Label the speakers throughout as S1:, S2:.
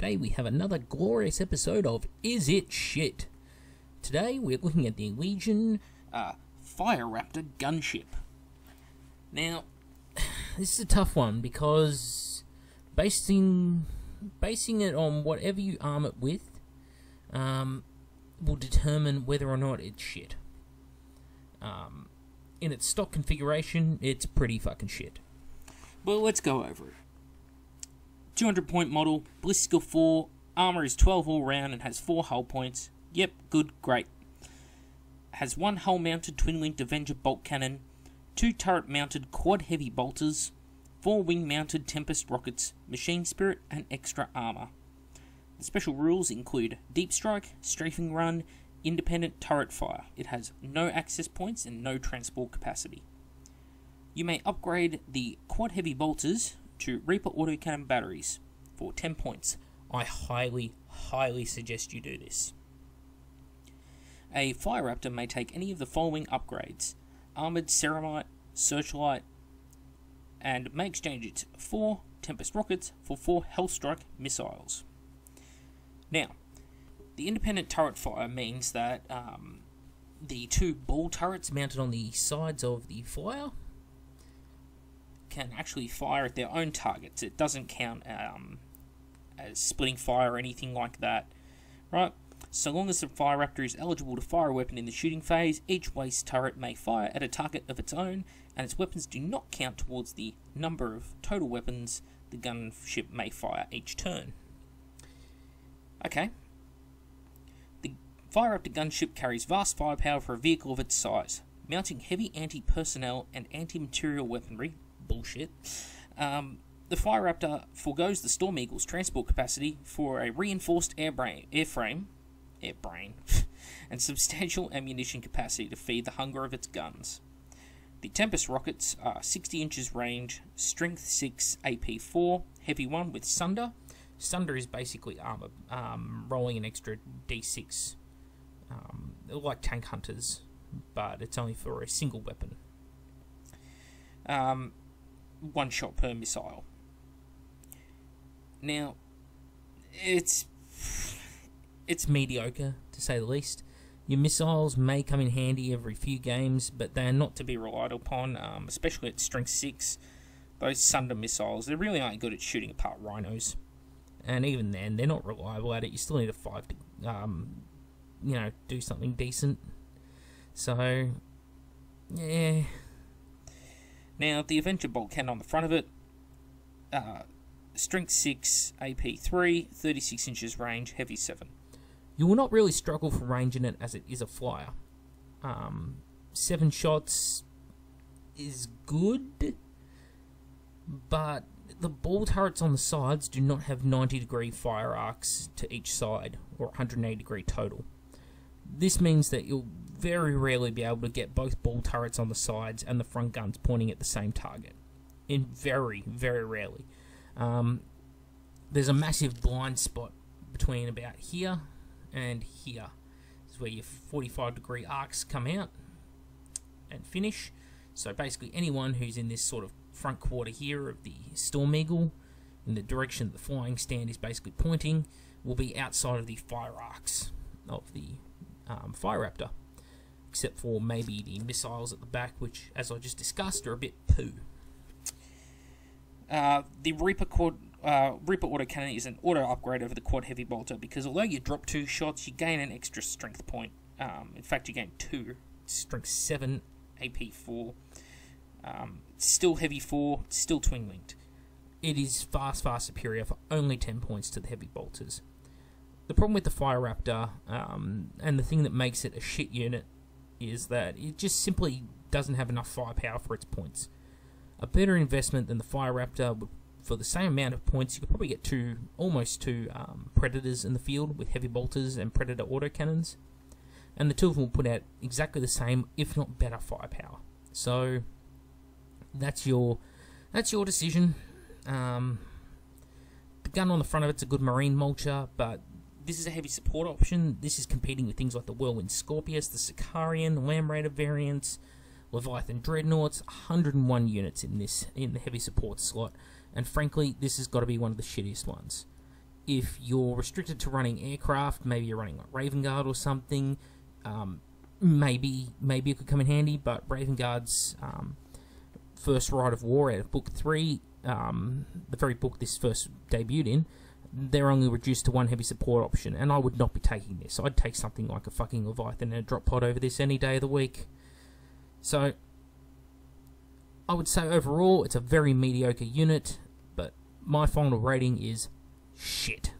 S1: today we have another glorious episode of Is It Shit? Today we're looking at the Legion Fire Raptor Gunship. Now, this is a tough one because basing it on whatever you arm it with will determine whether or not it's shit. In its stock configuration, it's pretty fucking shit. Well, let's go over it. 200 point model, ballistic skill 4, armor is 12 all round and has 4 hull points. Yep, good, great. Has 1 hull mounted twin linked Avenger bolt cannon, 2 turret mounted quad heavy bolters, 4 wing mounted Tempest rockets, machine spirit and extra armor. The special rules include deep strike, strafing run, independent turret fire. It has no access points and no transport capacity. You may upgrade the quad heavy bolters to Reaper autocannon batteries for 10 points. I highly suggest you do this. A Fire Raptor may take any of the following upgrades: Armoured Ceramite, Searchlight, and may exchange its 4 Tempest rockets for 4 Hellstrike missiles. Now, the independent turret fire means that the 2 ball turrets mounted on the sides of the flyer can actually fire at their own targets. It doesn't count as splitting fire or anything like that, right? So long as the Fire Raptor is eligible to fire a weapon in the shooting phase, each waist turret may fire at a target of its own, and its weapons do not count towards the number of total weapons the gunship may fire each turn. Okay. The Fire Raptor gunship carries vast firepower for a vehicle of its size, mounting heavy anti-personnel and anti-material weaponry. Bullshit. The Fire Raptor forgoes the Storm Eagle's transport capacity for a reinforced airframe, and substantial ammunition capacity to feed the hunger of its guns. The Tempest rockets are 60 inches range, strength 6, AP 4, heavy 1 with Sunder. Sunder is basically armor, rolling an extra D6, like tank hunters, but it's only for a single weapon. 1 shot per missile. Now, it's mediocre, to say the least. Your missiles may come in handy every few games, but they are not to be relied upon, especially at strength 6. Those Sunder missiles, they really aren't good at shooting apart rhinos. And even then, they're not reliable at it. You still need a 5 to, do something decent. So, yeah. Now, the Avenger bolt cannon on the front of it, strength 6, AP 3, 36 inches range, heavy 7. You will not really struggle for range in it as it is a flyer. 7 shots is good, but the ball turrets on the sides do not have 90-degree fire arcs to each side, or 180-degree total. This means that you'll very rarely be able to get both ball turrets on the sides and the front guns pointing at the same target. Very rarely. There's a massive blind spot between about here and here. This is where your 45-degree arcs come out and finish. So basically anyone who's in this sort of front quarter here of the Storm Eagle, in the direction that the flying stand is basically pointing, will be outside of the fire arcs of the Fire Raptor, except for maybe the missiles at the back, which, as I just discussed, are a bit poo. The Reaper autocannon is an auto upgrade over the quad heavy bolter, because although you drop 2 shots, you gain an extra strength point. In fact, you gain 2. Strength 7, AP 4. It's still heavy 4, it's still twin linked. It is far superior for only 10 points to the heavy bolters. The problem with the Fire Raptor, and the thing that makes it a shit unit, is that it just simply doesn't have enough firepower for its points. A better investment than the Fire Raptor, for the same amount of points, you could probably get almost two Predators in the field with heavy bolters and Predator autocannons, and the two of them will put out exactly the same, if not better, firepower. So that's your decision. The gun on the front of it's a good marine mulcher, but this is a heavy support option. This is competing with things like the Whirlwind Scorpius, the Sicarian, Lamb Raider variants, Leviathan Dreadnoughts, 101 units in the heavy support slot, and frankly, this has got to be one of the shittiest ones. If you're restricted to running aircraft, maybe you're running like Raven Guard or something, maybe it could come in handy. But Raven Guard's first Rite of War out of Book 3, the very book this first debuted in, they're only reduced to 1 heavy support option, and I would not be taking this. I'd take something like a fucking Leviathan and a drop pod over this any day of the week. So, I would say overall, it's a very mediocre unit, but my final rating is shit.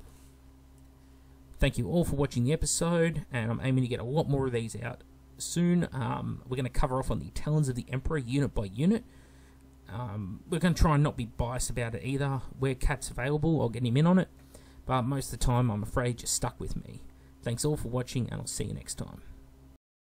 S1: Thank you all for watching the episode, and I'm aiming to get a lot more of these out soon. We're going to cover off on the Talons of the Emperor unit by unit. We're going to try and not be biased about it either. Where Cat's available, I'll get him in on it. But most of the time, I'm afraid, just stuck with me. Thanks all for watching, and I'll see you next time.